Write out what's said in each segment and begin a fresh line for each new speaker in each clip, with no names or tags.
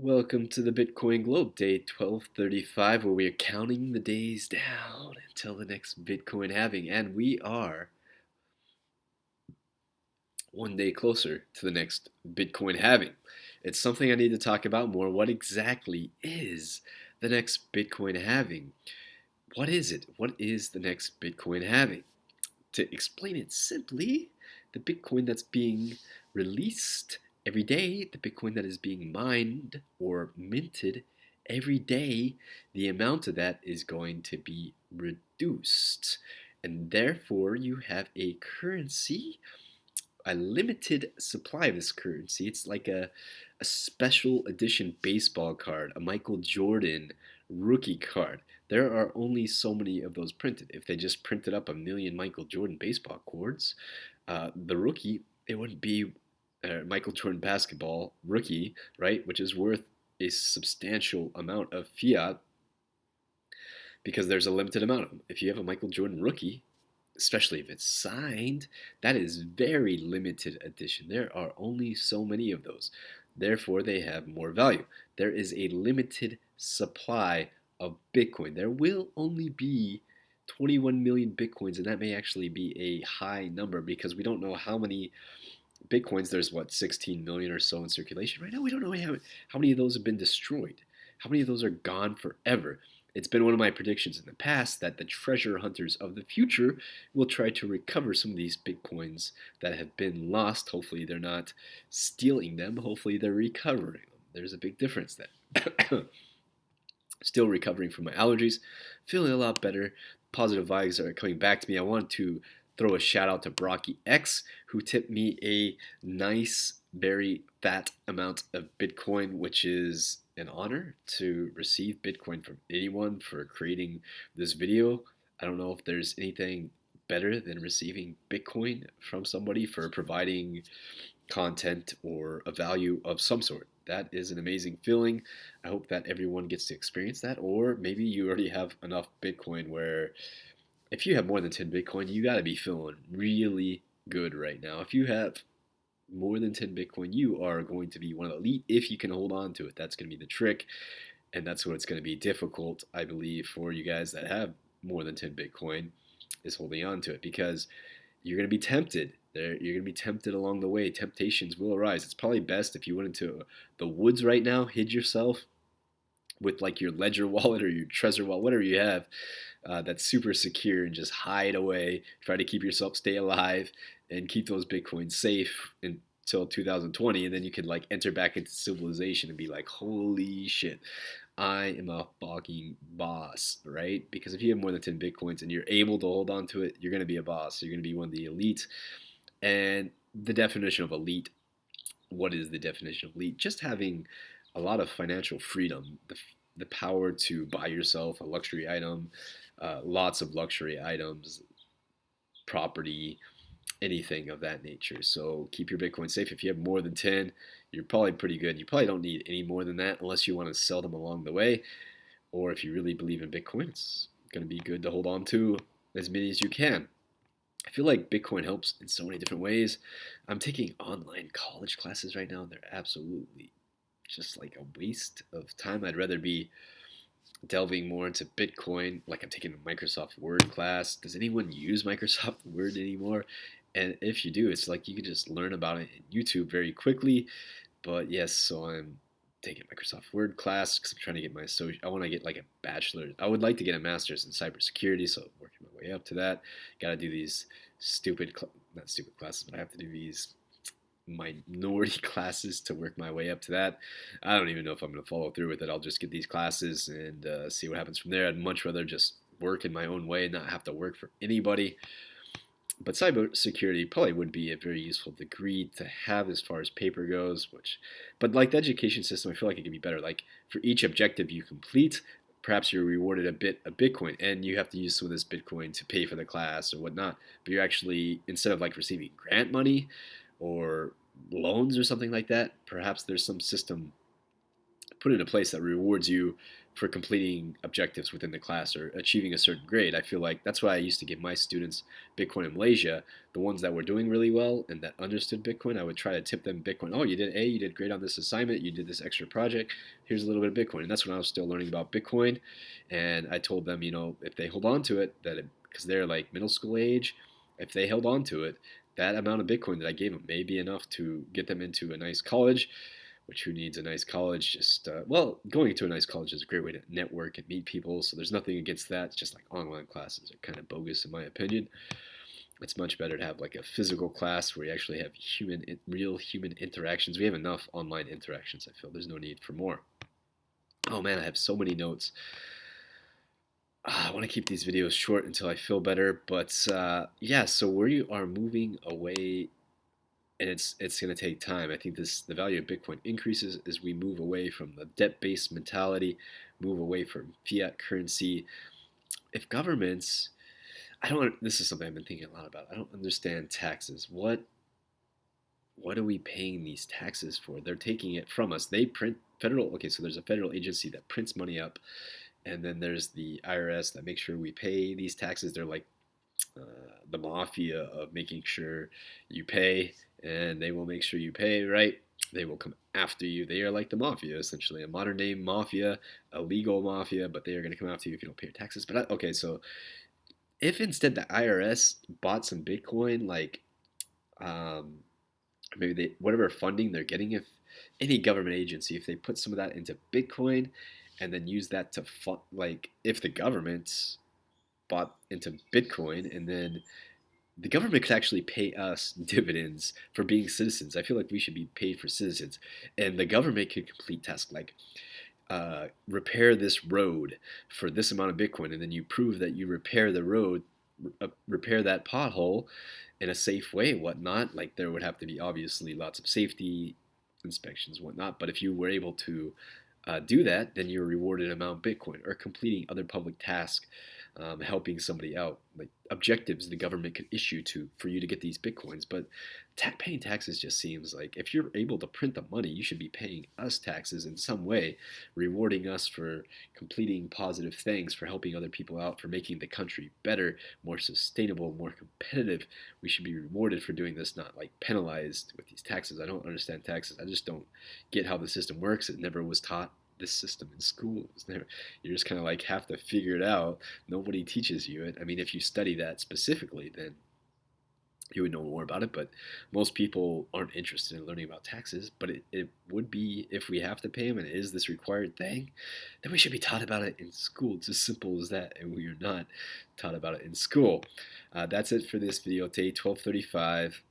Welcome to the Bitcoin Globe, day 1235, where we are counting the days down until the next Bitcoin halving. And we are one day closer to the next Bitcoin halving. It's something I need to talk about more. What exactly is the next Bitcoin halving? What is it? What is the next Bitcoin halving? To explain it simply, the Bitcoin that's being released every day, the Bitcoin that is being mined or minted every day, the amount of that is going to be reduced. And therefore, you have a currency, a limited supply of this currency. It's like a special edition baseball card, a Michael Jordan rookie card. There are only so many of those printed. If they just printed up a million Michael Jordan baseball cards, the rookie, it wouldn't be Michael Jordan basketball rookie, right? Which is worth a substantial amount of fiat because there's a limited amount of them. If you have a Michael Jordan rookie, especially if it's signed, that is very limited edition. There are only so many of those. Therefore, they have more value. There is a limited supply of Bitcoin. There will only be 21 million Bitcoins, and that may actually be a high number because we don't know how many Bitcoins. There's what, 16 million or so in circulation right now. We don't know how many of those have been destroyed. How many of those are gone forever? It's been one of my predictions in the past that the treasure hunters of the future will try to recover some of these Bitcoins that have been lost. Hopefully, they're not stealing them. Hopefully, they're recovering them. There's a big difference there. Still recovering from my allergies, feeling a lot better. Positive vibes are coming back to me. I want to throw a shout out to Brocky X, who tipped me a nice, very fat amount of Bitcoin, which is an honor to receive Bitcoin from anyone for creating this video. I don't know if there's anything better than receiving Bitcoin from somebody for providing content or a value of some sort. That is an amazing feeling. I hope that everyone gets to experience that, or maybe you already have enough Bitcoin where if you have more than 10 Bitcoin, you got to be feeling really good right now. If you have more than 10 Bitcoin, you are going to be one of the elite if you can hold on to it. That's going to be the trick. And that's what it's going to be difficult, I believe, for you guys that have more than 10 Bitcoin is holding on to it because you're going to be tempted. You're going to be tempted along the way. Temptations will arise. It's probably best if you went into the woods right now, hid yourself with like your ledger wallet or your Trezor wallet, whatever you have, that's super secure, and just hide away. Try to keep yourself, stay alive, and keep those Bitcoins safe until 2020, and then you can like enter back into civilization and be like, holy shit, I am a fucking boss, right? Because if you have more than 10 Bitcoins and you're able to hold on to it, you're going to be a boss. You're going to be one of the elite. And the definition of elite, what is the definition of elite? Just having a lot of financial freedom, the power to buy yourself a luxury item, lots of luxury items, property, anything of that nature. So keep your Bitcoin safe. If you have more than 10, you're probably pretty good. You probably don't need any more than that unless you want to sell them along the way. Or if you really believe in Bitcoin, it's going to be good to hold on to as many as you can. I feel like Bitcoin helps in so many different ways. I'm taking online college classes right now, and they're absolutely just like a waste of time. I'd rather be delving more into Bitcoin. Like I'm taking a Microsoft Word class. Does anyone use Microsoft Word anymore? And if you do, it's like you can just learn about it in YouTube very quickly. But yes, so I'm taking a Microsoft Word class because I'm trying to get my I want to get like a bachelor's. I would like to get a master's in cybersecurity, so I'm working my way up to that. Got to do these not stupid classes, but I have to do these minority classes to work my way up to that. I don't even know if I'm going to follow through with it. I'll just get these classes and see what happens from there. I'd much rather just work in my own way and not have to work for anybody. But cybersecurity probably would be a very useful degree to have as far as paper goes. But like the education system, I feel like it could be better. Like for each objective you complete, perhaps you're rewarded a bit of Bitcoin, and you have to use some of this Bitcoin to pay for the class or whatnot. But you're actually, instead of like receiving grant money or loans or something like that, perhaps there's some system put into place that rewards you for completing objectives within the class or achieving a certain grade. I feel like that's why I used to give my students Bitcoin in Malaysia. The ones that were doing really well and that understood Bitcoin, I would try to tip them Bitcoin. Oh, you did A, you did great on this assignment, you did this extra project. Here's a little bit of Bitcoin. And that's when I was still learning about Bitcoin. And I told them, if they hold on to it, because they're like middle school age, if they held on to it, that amount of Bitcoin that I gave them may be enough to get them into a nice college. Which who needs a nice college? Going to a nice college is a great way to network and meet people. So there's nothing against that. It's just like online classes are kind of bogus in my opinion. It's much better to have like a physical class where you actually have real human interactions. We have enough online interactions. I feel there's no need for more. Oh man, I have so many notes. I want to keep these videos short until I feel better, but yeah. So we are moving away, and it's going to take time. I think the value of Bitcoin increases as we move away from the debt-based mentality, move away from fiat currency. If governments, I don't. This is something I've been thinking a lot about. I don't understand taxes. What are we paying these taxes for? They're taking it from us. They print federal. Okay, so there's a federal agency that prints money up, and then there's the IRS that makes sure we pay these taxes. They're like uh, the mafia of making sure you pay, and they will make sure you pay, right? They will come after you. They are like the mafia, essentially, a modern day mafia, a legal mafia, but they are going to come after you if you don't pay your taxes. But okay, so if instead the IRS bought some Bitcoin, like um, maybe they whatever funding they're getting, if any government agency, if they put some of that into Bitcoin, and then use that to fund, like if the government bought into Bitcoin and then the government could actually pay us dividends for being citizens. I feel like we should be paid for citizens, and the government could complete tasks like repair this road for this amount of Bitcoin, and then you prove that you repair the road, repair that pothole in a safe way, whatnot. Like there would have to be obviously lots of safety inspections, whatnot. But if you were able to do that, then you're rewarded an amount of Bitcoin or completing other public tasks, helping somebody out, like objectives the government could issue to for you to get these Bitcoins. But paying taxes just seems like if you're able to print the money, you should be paying us taxes in some way, rewarding us for completing positive things, for helping other people out, for making the country better, more sustainable, more competitive. We should be rewarded for doing this, not like penalized with these taxes. I don't understand taxes. I just don't get how the system works. It never was taught this system in school. You just kind of like have to figure it out. Nobody teaches you it. I mean, if you study that specifically, then you would know more about it. But most people aren't interested in learning about taxes. But it would be, if we have to pay them and it is this required thing, then we should be taught about it in school. It's as simple as that, and we are not taught about it in school. That's it for this video. Day 1235.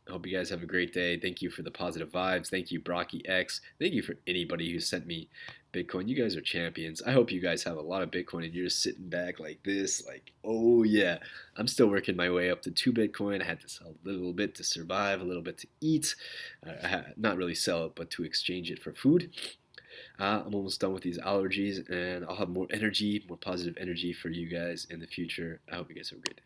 I hope you guys have a great day. Thank you for the positive vibes. Thank you, Brocky X. Thank you for anybody who sent me Bitcoin. You guys are champions. I hope you guys have a lot of Bitcoin and you're just sitting back like this, like, oh yeah. I'm still working my way up to 2 Bitcoin. I had to sell a little bit to survive, a little bit to eat. Not really sell it, but to exchange it for food. I'm almost done with these allergies, and I'll have more energy, more positive energy for you guys in the future. I hope you guys have a great day.